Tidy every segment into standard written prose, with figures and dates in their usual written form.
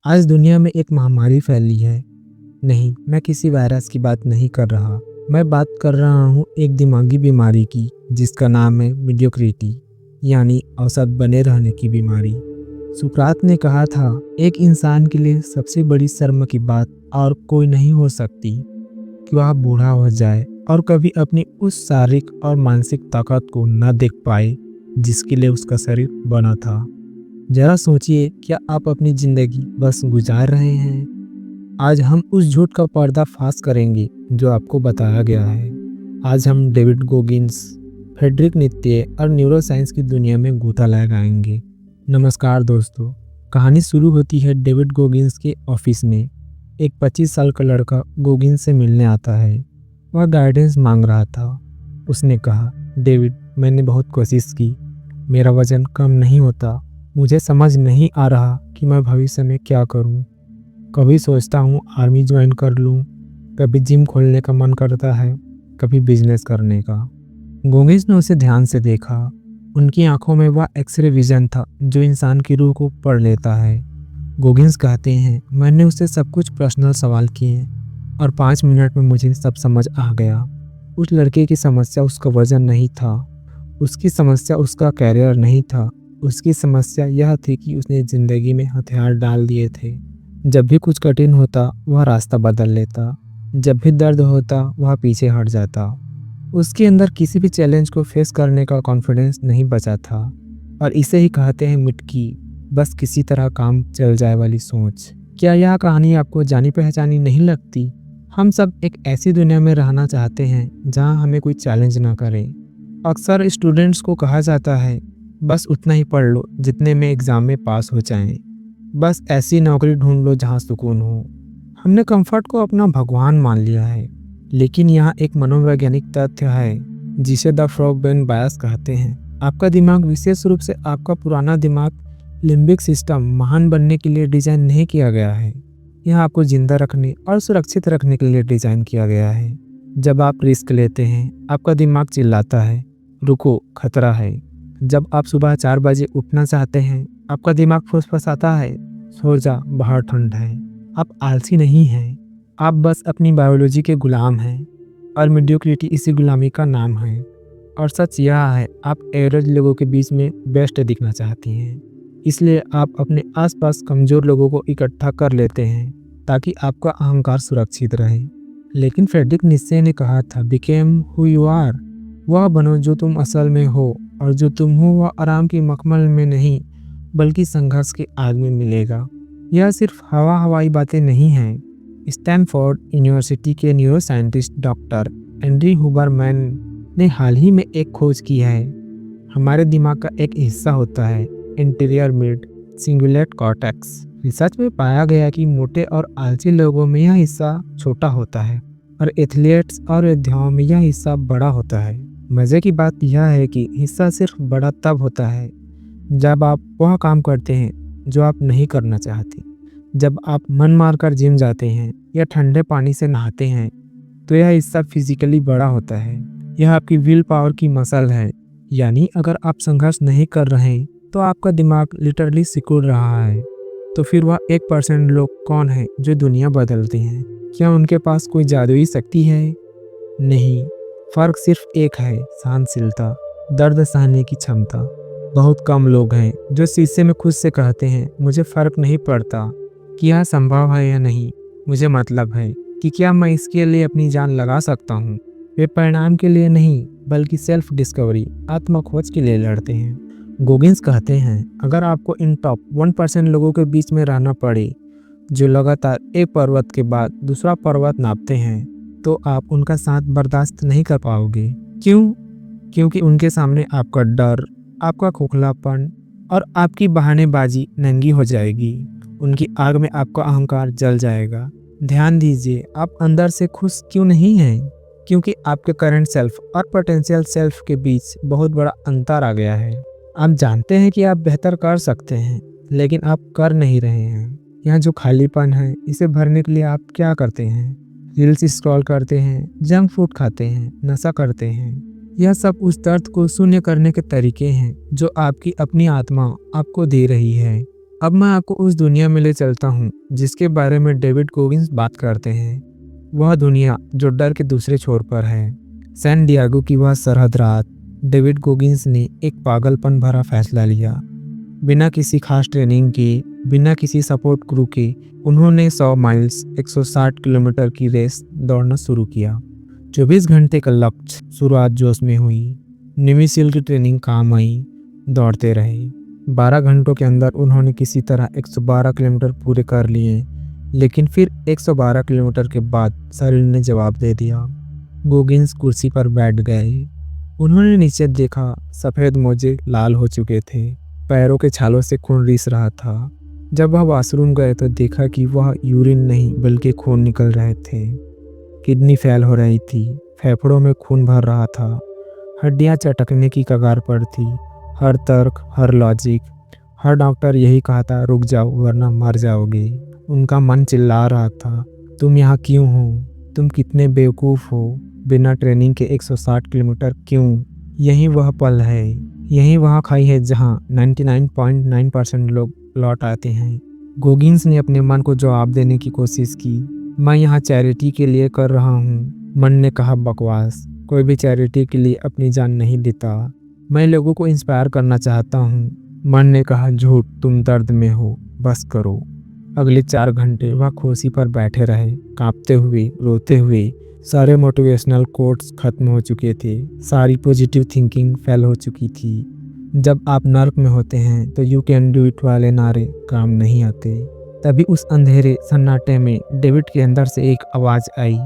आज दुनिया में एक महामारी फैली है। नहीं, मैं किसी वायरस की बात नहीं कर रहा। मैं बात कर रहा हूँ एक दिमागी बीमारी की, जिसका नाम है मीडियोक्रिटी, यानी औसत बने रहने की बीमारी। सुकरात ने कहा था, एक इंसान के लिए सबसे बड़ी शर्म की बात और कोई नहीं हो सकती कि वह बूढ़ा हो जाए और कभी अपनी उस शारीरिक और मानसिक ताकत को न देख पाए जिसके लिए उसका शरीर बना था। जरा सोचिए, क्या आप अपनी जिंदगी बस गुजार रहे हैं? आज हम उस झूठ का पर्दाफाश करेंगे जो आपको बताया गया है। आज हम डेविड गोगिंस, फ्रेडरिक नित्य और न्यूरोसाइंस की दुनिया में गोता लगाएंगे। नमस्कार दोस्तों। कहानी शुरू होती है डेविड गोगिंस के ऑफिस में। एक 25 साल का लड़का गोगिंस से मिलने आता है। वह गाइडेंस मांग रहा था। उसने कहा, डेविड, मैंने बहुत कोशिश की, मेरा वजन कम नहीं होता। मुझे समझ नहीं आ रहा कि मैं भविष्य में क्या करूं। कभी सोचता हूं आर्मी ज्वाइन कर लूं, कभी जिम खोलने का मन करता है, कभी बिजनेस करने का। गोगिंस ने उसे ध्यान से देखा। उनकी आंखों में वह एक्सरे विजन था जो इंसान की रूह को पढ़ लेता है। गोगिंस कहते हैं, मैंने उससे सब कुछ पर्सनल सवाल किए और 5 मिनट में मुझे सब समझ आ गया। उस लड़के की समस्या उसका वजन नहीं था, उसकी समस्या उसका कैरियर नहीं था। उसकी समस्या यह थी कि उसने ज़िंदगी में हथियार डाल दिए थे। जब भी कुछ कठिन होता वह रास्ता बदल लेता, जब भी दर्द होता वह पीछे हट जाता। उसके अंदर किसी भी चैलेंज को फेस करने का कॉन्फिडेंस नहीं बचा था। और इसे ही कहते हैं मिटकी, बस किसी तरह काम चल जाए वाली सोच। क्या यह कहानी आपको जानी पहचानी नहीं लगती? हम सब एक ऐसी दुनिया में रहना चाहते हैं जहां हमें कोई चैलेंज ना करे। अक्सर स्टूडेंट्स को कहा जाता है, बस उतना ही पढ़ लो जितने में एग्ज़ाम में पास हो जाएं। बस ऐसी नौकरी ढूंढ लो जहां सुकून हो। हमने कंफर्ट को अपना भगवान मान लिया है। लेकिन यहाँ एक मनोवैज्ञानिक तथ्य है जिसे द फ्रॉग ब्रेन बायस कहते हैं। आपका दिमाग, विशेष रूप से आपका पुराना दिमाग, लिम्बिक सिस्टम, महान बनने के लिए डिज़ाइन नहीं किया गया है। यह आपको जिंदा रखने और सुरक्षित रखने के लिए डिज़ाइन किया गया है। जब आप रिस्क लेते हैं, आपका दिमाग चिल्लाता है, रुको, खतरा है। जब आप सुबह 4 बजे उठना चाहते हैं, आपका दिमाग फुसफुसाता है, सो जा, बाहर ठंड है। आप आलसी नहीं हैं, आप बस अपनी बायोलॉजी के गुलाम हैं। और मीडियोक्रिटी इसी गुलामी का नाम है। और सच यह है, आप एवरेज लोगों के बीच में बेस्ट दिखना चाहती हैं। इसलिए आप अपने आसपास कमज़ोर लोगों को इकट्ठा कर लेते हैं ताकि आपका अहंकार सुरक्षित रहे। लेकिन फ्रेडरिक नित्शे ने कहा था, बिकेम हु यू आर। वह बनो जो तुम असल में हो, और जो तुम हो वह आराम की मखमल में नहीं बल्कि संघर्ष की आग में मिलेगा। यह सिर्फ हवाई बातें नहीं हैं। स्टैनफोर्ड यूनिवर्सिटी के न्यूरोसाइंटिस्ट डॉक्टर एंड्री हुबरमैन ने हाल ही में एक खोज की है। हमारे दिमाग का एक हिस्सा होता है interior mid cingulate cortex. Research में पाया गया कि मोटे और आलसी लोगों में यह हिस्सा छोटा होता है और एथलीट्स और योद्धाओं में यह हिस्सा बड़ा होता है। मज़े की बात यह है कि हिस्सा सिर्फ बड़ा तब होता है जब आप वह काम करते हैं जो आप नहीं करना चाहते। जब आप मन मारकर जिम जाते हैं या ठंडे पानी से नहाते हैं तो यह हिस्सा फिजिकली बड़ा होता है। यह आपकी विल पावर की मसल है। यानी अगर आप संघर्ष नहीं कर रहे हैं तो आपका दिमाग लिटरली सिकुड़ रहा है। तो फिर वह 1% लोग कौन हैं जो दुनिया बदलते हैं? क्या उनके पास कोई जादुई शक्ति है? नहीं, फ़र्क सिर्फ एक है, सहनशीलता, दर्द सहने की क्षमता। बहुत कम लोग हैं जो शीशे में खुद से कहते हैं, मुझे फ़र्क नहीं पड़ता कि यह संभव है या नहीं, मुझे मतलब है कि क्या मैं इसके लिए अपनी जान लगा सकता हूँ। वे परिणाम के लिए नहीं बल्कि सेल्फ डिस्कवरी, आत्म खोज के लिए लड़ते हैं। गोगिंस कहते हैं, अगर आपको इन टॉप 1% लोगों के बीच में रहना पड़े जो लगातार एक पर्वत के बाद दूसरा पर्वत नापते हैं, तो आप उनका साथ बर्दाश्त नहीं कर पाओगे। क्यों? क्योंकि उनके सामने आपका डर, आपका खोखलापन और आपकी बहानेबाजी नंगी हो जाएगी। उनकी आग में आपका अहंकार जल जाएगा। ध्यान दीजिए, आप अंदर से खुश क्यों नहीं हैं? क्योंकि आपके करंट सेल्फ और पोटेंशियल सेल्फ के बीच बहुत बड़ा अंतर आ गया है। आप जानते हैं कि आप बेहतर कर सकते हैं, लेकिन आप कर नहीं रहे हैं। यह जो खालीपन है, इसे भरने के लिए आप क्या करते हैं? रील्स स्क्रॉल करते हैं, जंक फूड खाते हैं, नशा करते हैं। यह सब उस दर्द को शून्य करने के तरीके हैं जो आपकी अपनी आत्मा आपको दे रही है। अब मैं आपको उस दुनिया में ले चलता हूँ जिसके बारे में डेविड गोगिंस बात करते हैं। वह दुनिया जो डर के दूसरे छोर पर है। सैन डियागो की वह सरहद रात। डेविड गोगिंस ने एक पागलपन भरा फैसला लिया। बिना किसी खास ट्रेनिंग के, बिना किसी सपोर्ट क्रू के उन्होंने 100 माइल्स 160 किलोमीटर की रेस दौड़ना शुरू किया। 24 घंटे का लक्ष्य, शुरुआत जोश में हुई। निमिसिल की ट्रेनिंग काम आई। दौड़ते रहे। 12 घंटों के अंदर उन्होंने किसी तरह 112 किलोमीटर पूरे कर लिए, लेकिन फिर 112 किलोमीटर के बाद शरीर ने जवाब दे दिया। गोगिंस कुर्सी पर बैठ गए। उन्होंने नीचे देखा। सफ़ेद मोजे लाल हो चुके थे। पैरों के छालों से खून रिस रहा था। जब वह वॉशरूम गए तो देखा कि वह यूरिन नहीं बल्कि खून निकल रहे थे। किडनी फेल हो रही थी। फेफड़ों में खून भर रहा था। हड्डियां चटकने की कगार पर थी। हर तर्क, हर लॉजिक, हर डॉक्टर यही कहा था, रुक जाओ वरना मर जाओगे। उनका मन चिल्ला रहा था, तुम यहाँ क्यों हो? तुम कितने बेवकूफ़ हो? बिना ट्रेनिंग के 160 किलोमीटर क्यों? यही वह पल है, यही वह खाई है जहाँ 99.9% लोग लौट आते हैं। गोगिंस ने अपने मन को जवाब देने की कोशिश की। मैं यहाँ चैरिटी के लिए कर रहा हूँ। मन ने कहा, बकवास। कोई भी चैरिटी के लिए अपनी जान नहीं देता। मैं लोगों को इंस्पायर करना चाहता हूँ। मन ने कहा, झूठ, तुम दर्द में हो, बस करो। अगले 4 घंटे वह कुर्सी पर बैठे रहे, कांपते हुए, रोते हुए। सारे मोटिवेशनल कोट्स खत्म हो चुके थे। सारी पॉजिटिव थिंकिंग फेल हो चुकी थी। जब आप नर्क में होते हैं तो यू कैन डू इट वाले नारे काम नहीं आते। तभी उस अंधेरे सन्नाटे में डेविड के अंदर से एक आवाज़ आई।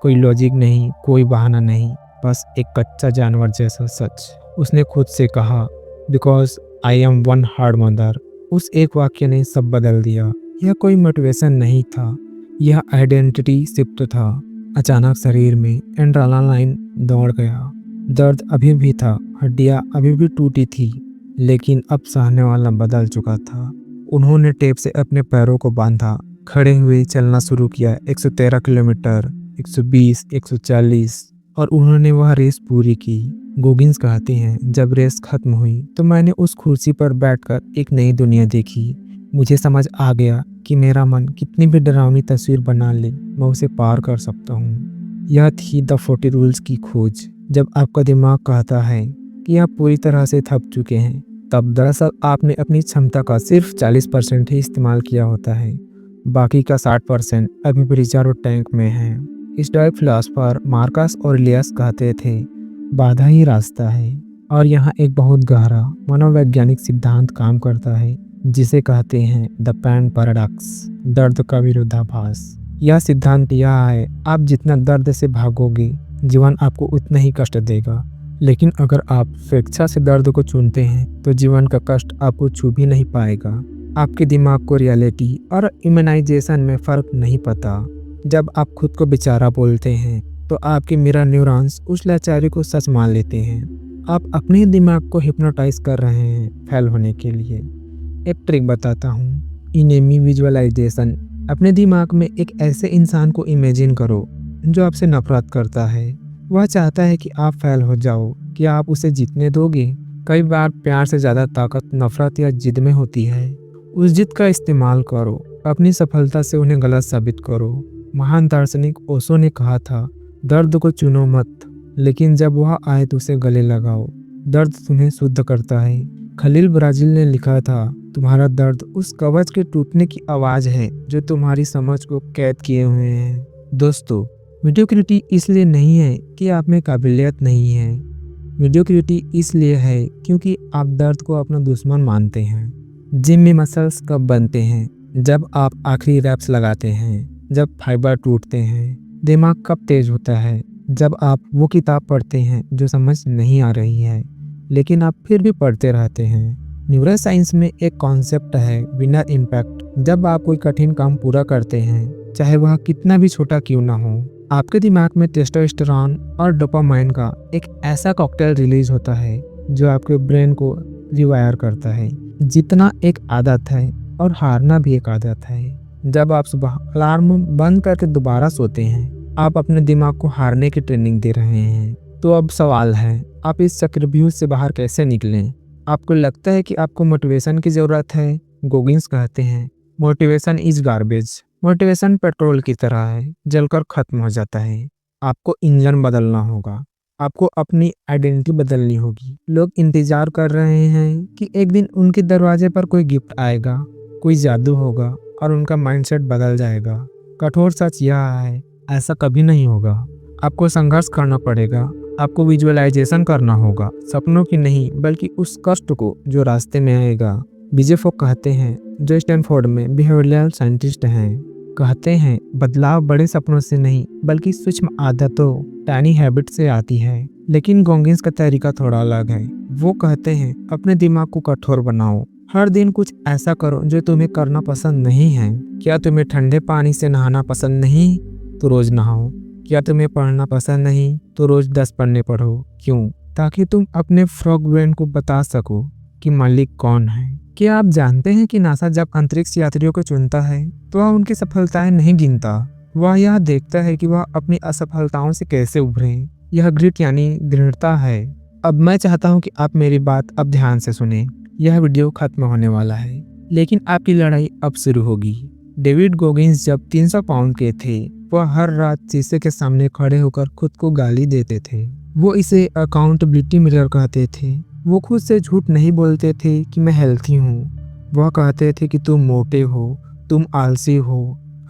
कोई लॉजिक नहीं, कोई बहाना नहीं, बस एक कच्चा जानवर जैसा सच। उसने खुद से कहा, because I am one hard mother. उस एक वाक्य ने सब बदल दिया। यह कोई मोटिवेशन नहीं था, यह आइडेंटिटी शिफ्ट था। अचानक शरीर में एड्रेनालाइन दौड़ गया। दर्द अभी भी था, हड्डियां अभी भी टूटी थी, लेकिन अब सहने वाला बदल चुका था। उन्होंने टेप से अपने पैरों को बांधा, खड़े हुए चलना शुरू किया। 113 किलोमीटर, 120, 140, और उन्होंने वह रेस पूरी की। गोगिंस कहते हैं, जब रेस खत्म हुई तो मैंने उस कुर्सी पर बैठकर एक नई दुनिया देखी। मुझे समझ आ गया कि मेरा मन कितनी भी डरावनी तस्वीर बना ले, मैं उसे पार कर सकता हूँ। यह थी द 40 रूल्स की खोज। जब आपका दिमाग कहता है कि आप पूरी तरह से थक चुके हैं, तब दरअसल आपने अपनी क्षमता का सिर्फ 40% ही इस्तेमाल किया होता है। बाकी का 60% अभी भी रिजर्व टैंक में है। स्टोइक फिलोसोफर मार्कस ऑरेलियस कहते थे, बाधा ही रास्ता है। और यहाँ एक बहुत गहरा मनोवैज्ञानिक सिद्धांत काम करता है, जिसे कहते हैं द पेन पैराडॉक्स, दर्द का विरोधाभास। यह सिद्धांत यह है, आप जितना दर्द से भागोगे, जीवन आपको उतना ही कष्ट देगा। लेकिन अगर आप स्वेच्छा से दर्द को चुनते हैं तो जीवन का कष्ट आपको छू भी नहीं पाएगा। आपके दिमाग को रियलिटी और इमेनाइजेशन में फ़र्क नहीं पता। जब आप खुद को बेचारा बोलते हैं तो आपके मिरर न्यूरॉन्स उस लाचारी को सच मान लेते हैं। आप अपने दिमाग को हिप्नोटाइज कर रहे हैं फेल होने के लिए। एक ट्रिक बताता हूँ, इनेमी विजुअलाइजेशन। अपने दिमाग में एक ऐसे इंसान को इमेजिन करो जो आपसे नफरत करता है। वह चाहता है कि आप फेल हो जाओ। क्या आप उसे जीतने दोगे? कई बार प्यार से ज़्यादा ताकत नफरत या जिद में होती है। उस जिद का इस्तेमाल करो, अपनी सफलता से उन्हें गलत साबित करो। महान दार्शनिक ओशो ने कहा था, दर्द को चुनो मत, लेकिन जब वह आए तो उसे गले लगाओ। दर्द तुम्हें शुद्ध करता है। खलील ब्राजील ने लिखा था, तुम्हारा दर्द उस कवच के टूटने की आवाज़ है जो तुम्हारी समझ को कैद किए हुए है। दोस्तों, मीडियोक्रिटी इसलिए नहीं है कि आप में काबिलियत नहीं है। मीडियोक्रिटी इसलिए है क्योंकि आप दर्द को अपना दुश्मन मानते हैं। जिम में मसल्स कब बनते हैं? जब आप आखिरी रैप्स लगाते हैं। जब फाइबर टूटते हैं। दिमाग कब तेज होता है? जब आप वो किताब पढ़ते हैं जो समझ नहीं आ रही है, लेकिन आप फिर भी पढ़ते रहते हैं। न्यूरो साइंस में एक कॉन्सेप्ट है, विनर इम्पैक्ट। जब आप कोई कठिन काम पूरा करते हैं, चाहे वह कितना भी छोटा क्यों ना हो, आपके दिमाग में टेस्टोस्टेरोन और डोपामाइन का एक ऐसा कॉकटेल रिलीज होता है जो आपके ब्रेन को रिवायर करता है। जीतना एक आदत है और हारना भी एक आदत है। जब आप सुबह अलार्म बंद करके दोबारा सोते हैं, आप अपने दिमाग को हारने की ट्रेनिंग दे रहे हैं। तो अब सवाल है, आप इस चक्रव्यूह से बाहर कैसे निकलें? आपको लगता है कि आपको मोटिवेशन की ज़रूरत है, गोगिंस कहते हैं, motivation is garbage. Motivation petrol की तरह है, जलकर खत्म हो जाता है। आपको इंजन बदलना होगा, आपको अपनी आइडेंटिटी बदलनी होगी। लोग इंतजार कर रहे हैं कि एक दिन उनके दरवाजे पर कोई गिफ्ट आएगा, कोई जादू होगा और उनका माइंडसेट बदल जाएगा। कठोर सच यह है, ऐसा कभी नहीं होगा। आपको संघर्ष करना पड़ेगा, आपको विजुअलाइजेशन करना होगा, सपनों की नहीं बल्कि उस कष्ट को जो रास्ते में आएगा। बीजे फोक कहते हैं, जो स्टैनफोर्ड में बिहेवियरल साइंटिस्ट हैं, कहते हैं बदलाव बड़े सपनों से नहीं बल्कि सूक्ष्म आदतों टाइनी हैबिट से आती है। लेकिन गोगिंस का तरीका थोड़ा अलग है। वो कहते हैं अपने दिमाग को कठोर बनाओ, हर दिन कुछ ऐसा करो जो तुम्हें करना पसंद नहीं है। क्या तुम्हें ठंडे पानी से नहाना पसंद नहीं तो रोज नहाओ। क्या तुम्हें पढ़ना पसंद नहीं तो रोज 10 पन्ने पढ़ो। क्यों? ताकि तुम अपने फ्रॉग ब्रेन को बता सको कि मालिक कौन है। क्या आप जानते हैं कि नासा जब अंतरिक्ष यात्रियों को चुनता है तो वह उनकी सफलताएं नहीं गिनता, वह यह देखता है कि वह अपनी असफलताओं से कैसे उभरे। यह ग्रिट यानी दृढ़ता है। अब मैं चाहता हूं कि आप मेरी बात अब ध्यान से सुने। यह वीडियो खत्म होने वाला है, लेकिन आपकी लड़ाई अब शुरू होगी। डेविड गोगिंस जब 300 पाउंड के थे, वह हर रात शीशे के सामने खड़े होकर खुद को गाली देते थे। वो इसे अकाउंटेबिलिटी मिरर कहते थे। वो खुद से झूठ नहीं बोलते थे कि मैं हेल्थी हूँ। वह कहते थे कि तुम मोटे हो, तुम आलसी हो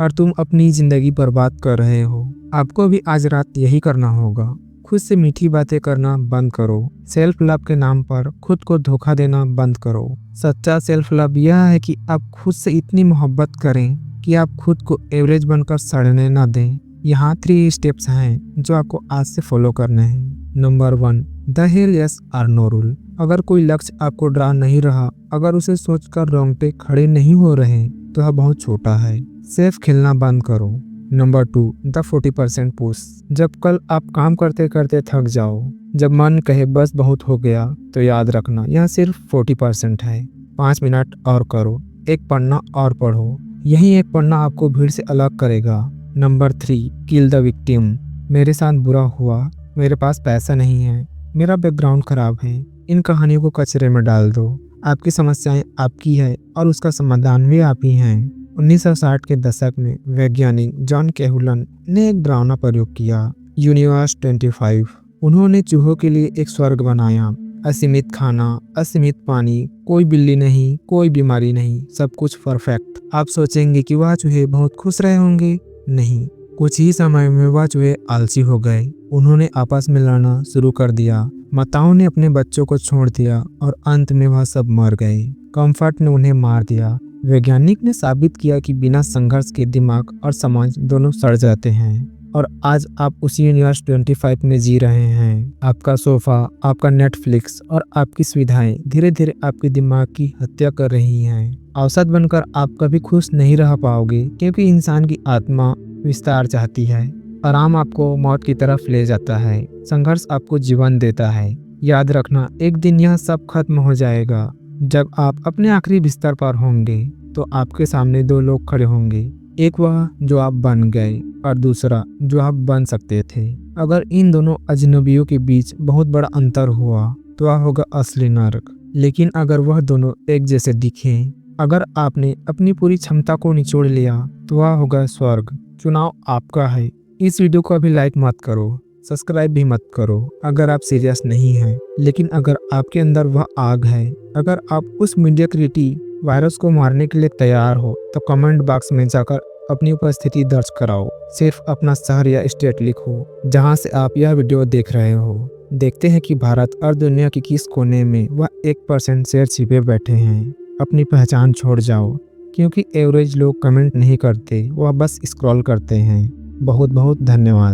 और तुम अपनी जिंदगी बर्बाद कर रहे हो। आपको भी आज रात यही करना होगा। खुद से मीठी बातें करना बंद करो। सेल्फ लव के नाम पर खुद को धोखा देना बंद करो। सच्चा सेल्फ लव यह है कि आप खुद से इतनी मोहब्बत करें कि आप खुद को एवरेज बनकर सड़ने ना दें। यहाँ 3 स्टेप्स हैं जो आपको आज से फॉलो करने हैं। नंबर 1, द हेल यस और नो रूल। अगर कोई लक्ष्य आपको डरा नहीं रहा, अगर उसे सोचकर रोंगटे खड़े नहीं हो रहे, तो यह बहुत छोटा है। सेफ खेलना बंद करो। Number 2, the 40% push. जब कल आप काम करते करते थक जाओ, जब मन कहे बस बहुत हो गया, तो याद रखना यह सिर्फ 40% है। 5 मिनट और करो, एक पन्ना और पढ़ो। यही एक पन्ना आपको भीड़ से अलग करेगा। Number 3, kill the victim. मेरे साथ बुरा हुआ, मेरे पास पैसा नहीं है, मेरा बैकग्राउंड खराब है। इन कहानियों को कचरे में डाल दो। आपकी समस्याएं आपकी है और उसका समाधान भी आप ही हैं। 1960 के दशक में वैज्ञानिक जॉन कैहुलन ने एक डरावना प्रयोग किया, यूनिवर्स 25। उन्होंने चूहों के लिए एक स्वर्ग बनाया। असीमित खाना, असीमित पानी, कोई बिल्ली नहीं, कोई बीमारी नहीं, सब कुछ परफेक्ट। आप सोचेंगे कि वह चूहे बहुत खुश रहे होंगे। नहीं, कुछ ही समय में वह चूहे आलसी हो गए। उन्होंने आपस में लड़ना शुरू कर दिया। माताओं ने अपने बच्चों को छोड़ दिया और अंत में वह सब मर गए। कंफर्ट ने उन्हें मार दिया। वैज्ञानिक ने साबित किया कि बिना संघर्ष के दिमाग और समाज दोनों सड़ जाते हैं। और आज आप उसी यूनिवर्स 25 में जी रहे हैं। आपका सोफा, आपका नेटफ्लिक्स और आपकी सुविधाएं धीरे धीरे आपके दिमाग की हत्या कर रही हैं। औसत बनकर आप कभी खुश नहीं रह पाओगे, क्योंकि इंसान की आत्मा विस्तार चाहती है। आराम आपको मौत की तरफ ले जाता है, संघर्ष आपको जीवन देता है। याद रखना, एक दिन यह सब खत्म हो जाएगा। जब आप अपने आखिरी बिस्तर पर होंगे तो आपके सामने 2 लोग खड़े होंगे, एक वह जो आप बन गए और दूसरा जो आप बन सकते थे। अगर इन दोनों अजनबियों के बीच बहुत बड़ा अंतर हुआ तो वह होगा असली नरक। लेकिन अगर वह दोनों एक जैसे दिखें, अगर आपने अपनी पूरी क्षमता को निचोड़ लिया, तो वह होगा स्वर्ग। चुनाव आपका है। इस वीडियो को अभी लाइक मत करो, सब्सक्राइब भी मत करो अगर आप सीरियस नहीं हैं। लेकिन अगर आपके अंदर वह आग है, अगर आप उस मीडियोक्रिटी वायरस को मारने के लिए तैयार हो, तो कमेंट बॉक्स में जाकर अपनी उपस्थिति दर्ज कराओ। सिर्फ अपना शहर या स्टेट लिखो जहां से आप यह वीडियो देख रहे हो। देखते हैं कि भारत और दुनिया के किस कोने में वह 1% शेर छिपे बैठे हैं। अपनी पहचान छोड़ जाओ, क्योंकि एवरेज लोग कमेंट नहीं करते, वह बस स्क्रॉल करते हैं। बहुत बहुत धन्यवाद।